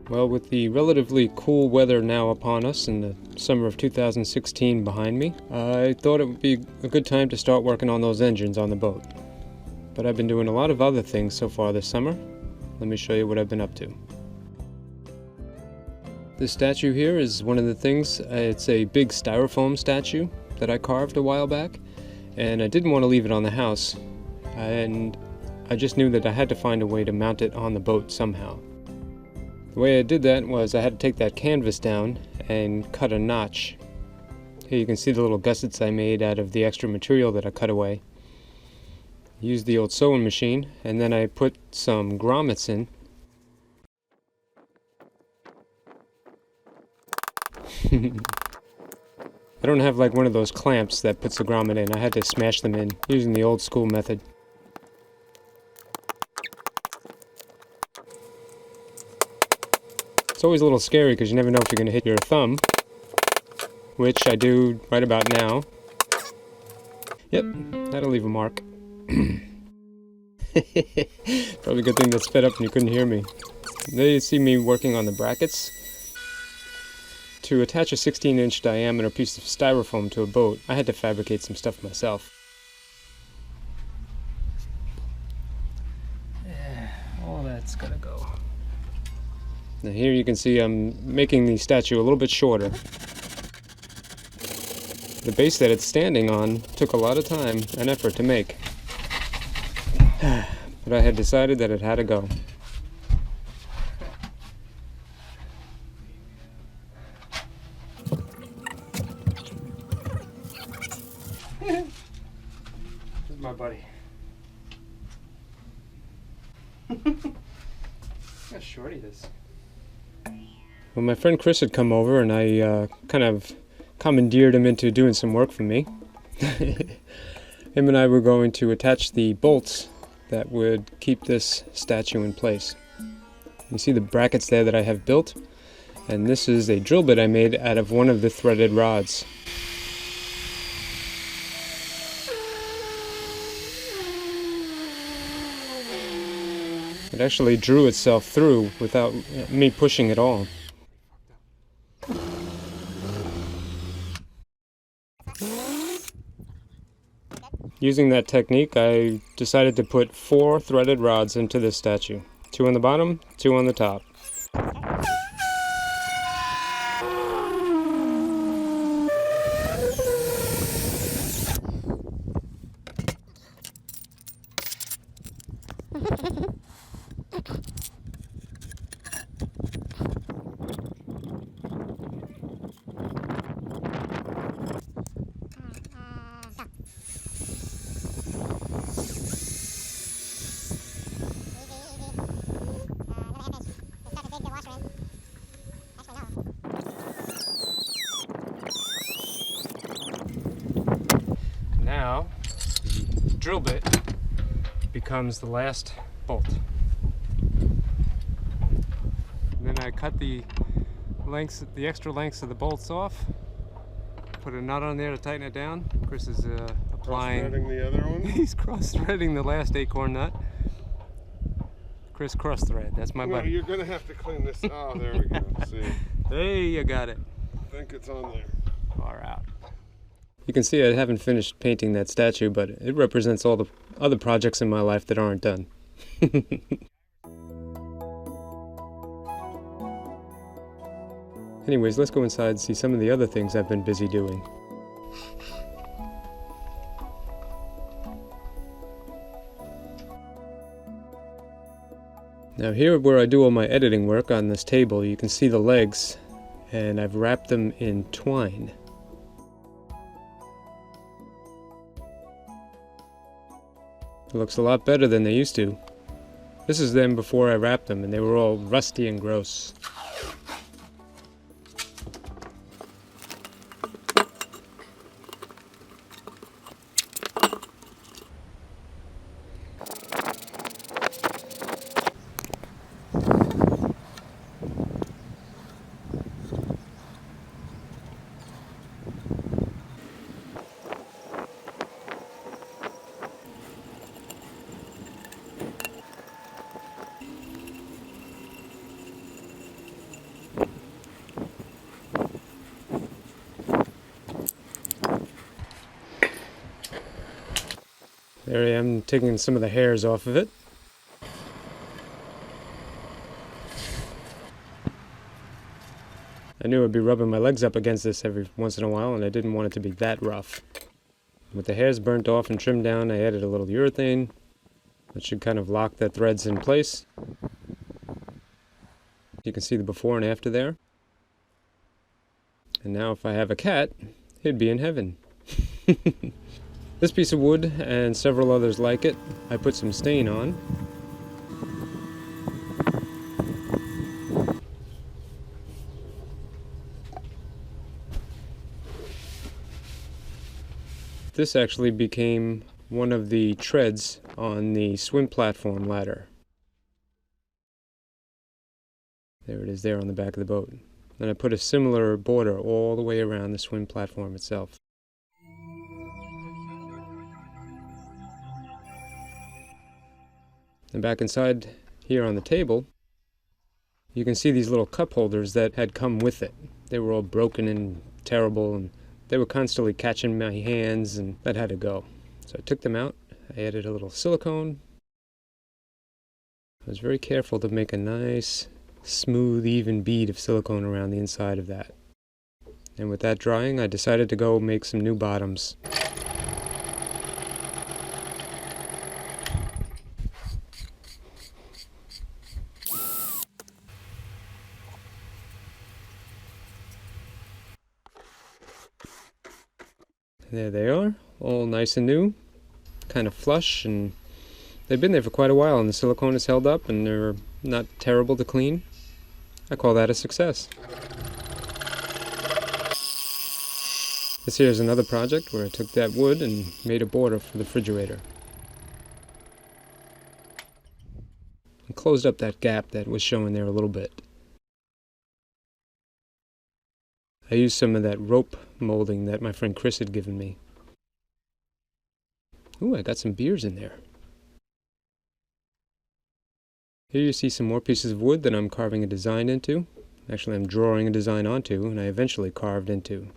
Well, with the relatively cool weather now upon us and the summer of 2016 behind me, I thought it would be a good time to start working on those engines on the boat. But I've been doing a lot of other things so far this summer. Let me show you what I've been up to. This statue here is one of the things. It's a big styrofoam statue that I carved a while back, and I didn't want to leave it on the house, and I just knew that I had to find a way to mount it on the boat somehow. The way I did that was I had to take that canvas down and cut a notch. Here you can see the little gussets I made out of the extra material that I cut away. Used the old sewing machine, and then I put some grommets in. I don't have like one of those clamps that puts the grommet in. I had to smash them in using the old school method. It's always a little scary because you never know if you're going to hit your thumb, which I do right about now. Yep, that'll leave a mark. Probably a good thing that sped up and you couldn't hear me. There you see me working on the brackets. To attach a 16-inch diameter piece of styrofoam to a boat, I had to fabricate some stuff myself. Yeah, all that's gotta go. Now here you can see I'm making the statue a little bit shorter. The base that it's standing on took a lot of time and effort to make. But I had decided that it had to go. This is my buddy. How short he is. Well, my friend Chris had come over and I kind of commandeered him into doing some work for me. Him and I were going to attach the bolts that would keep this statue in place. You see the brackets there that I have built, and this is a drill bit I made out of one of the threaded rods. It actually drew itself through without me pushing at all. Using that technique, I decided to put 4 threaded rods into this statue. 2 on the bottom, 2 on the top. Now, the drill bit becomes the last bolt. And then I cut the extra lengths of the bolts off, put a nut on there to tighten it down. Chris is applying. Cross-threading the other one? He's cross-threading the last acorn nut. Chris cross-thread, that's my buddy. You're going to have to clean this. Oh, there we go. See? Hey, you got it. I think it's on there. Far out. You can see I haven't finished painting that statue, but it represents all the other projects in my life that aren't done. Anyways, let's go inside and see some of the other things I've been busy doing. Now here where I do all my editing work on this table, you can see the legs, and I've wrapped them in twine. It looks a lot better than they used to. This is them before I wrapped them, and they were all rusty and gross. There I am, taking some of the hairs off of it. I knew I'd be rubbing my legs up against this every once in a while, and I didn't want it to be that rough. With the hairs burnt off and trimmed down, I added a little urethane. That should kind of lock the threads in place. You can see the before and after there. And now if I have a cat, he'd be in heaven. This piece of wood and several others like it, I put some stain on. This actually became one of the treads on the swim platform ladder. There it is there on the back of the boat. And I put a similar border all the way around the swim platform itself. And back inside here on the table, you can see these little cup holders that had come with it. They were all broken and terrible, and they were constantly catching my hands, and that had to go. So I took them out, I added a little silicone. I was very careful to make a nice, smooth, even bead of silicone around the inside of that. And with that drying, I decided to go make some new bottoms. There they are, all nice and new, kind of flush, and they've been there for quite a while, and the silicone is held up, and they're not terrible to clean. I call that a success. This here is another project where I took that wood and made a border for the refrigerator. And closed up that gap that was showing there a little bit. I used some of that rope molding that my friend Chris had given me. Ooh, I got some beers in there. Here you see some more pieces of wood that I'm carving a design into. Actually, I'm drawing a design onto, and I eventually carved into.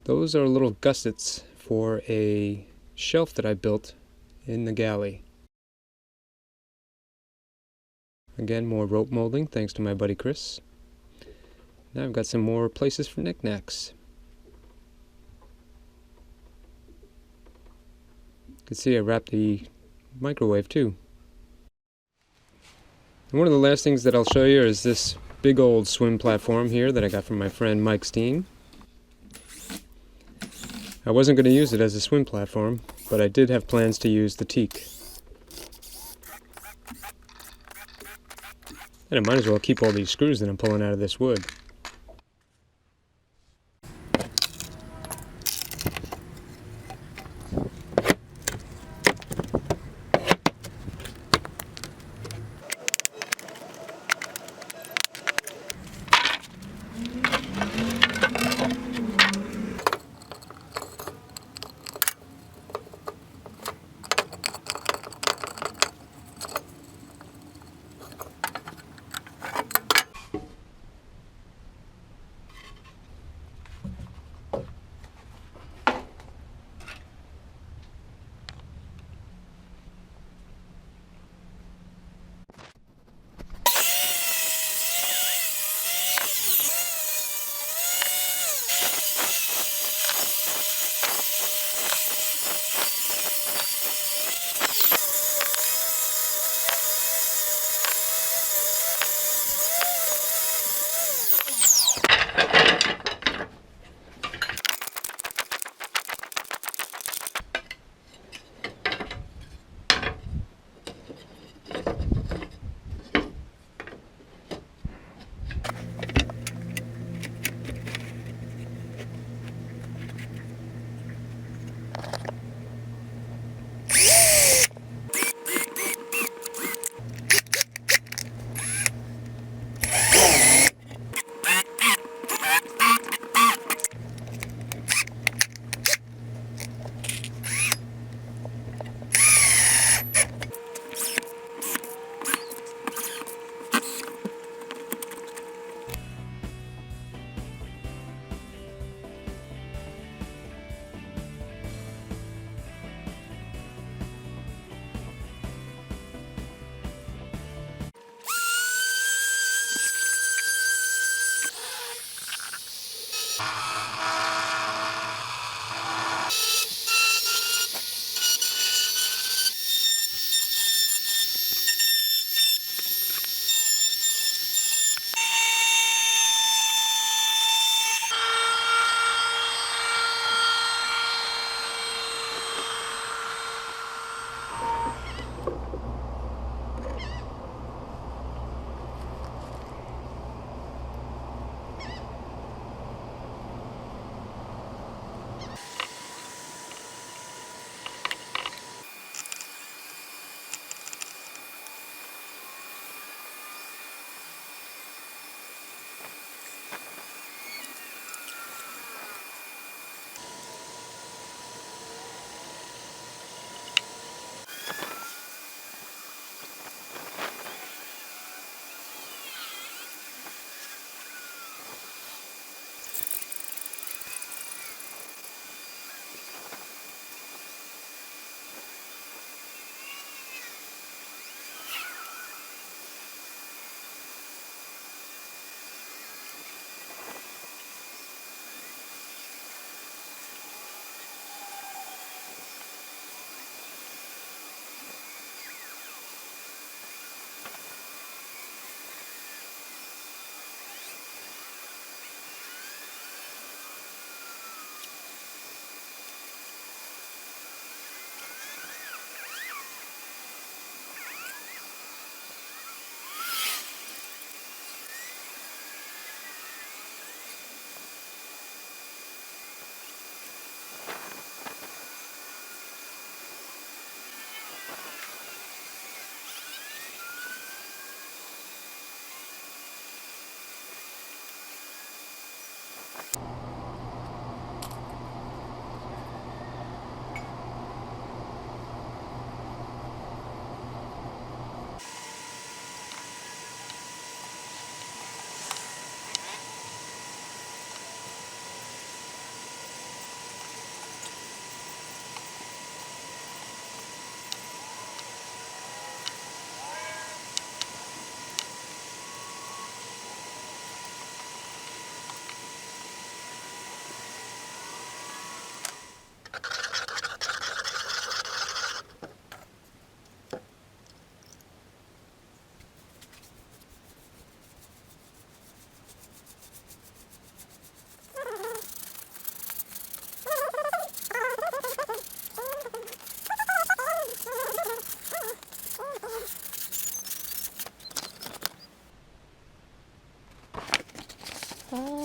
Those are little gussets for a shelf that I built in the galley. Again, more rope molding, thanks to my buddy Chris. Now I've got some more places for knickknacks. You can see I wrapped the microwave too. And one of the last things that I'll show you is this big old swim platform here that I got from my friend Mike Steen. I wasn't going to use it as a swim platform, but I did have plans to use the teak. And I might as well keep all these screws that I'm pulling out of this wood.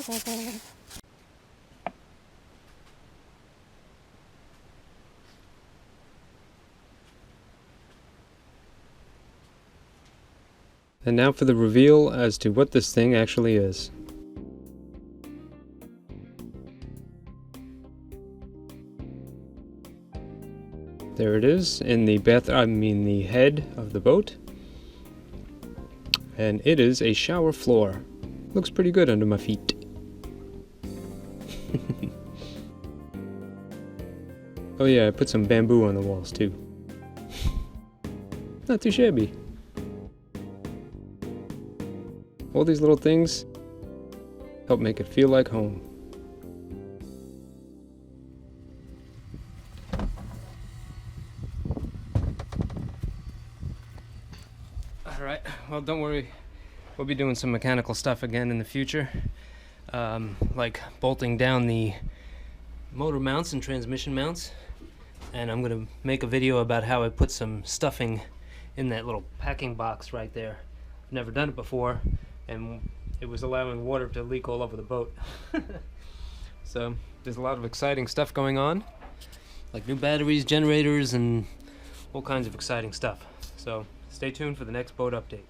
And now for the reveal as to what this thing actually is. There it is in the the head of the boat. And it is a shower floor. Looks pretty good under my feet. Oh yeah, I put some bamboo on the walls too. Not too shabby. All these little things help make it feel like home. Alright, well don't worry, we'll be doing some mechanical stuff again in the future. Like bolting down the motor mounts and transmission mounts. And I'm gonna make a video about how I put some stuffing in that little packing box right there. I've never done it before, and it was allowing water to leak all over the boat. So there's a lot of exciting stuff going on, like new batteries, generators, and all kinds of exciting stuff. So stay tuned for the next boat update.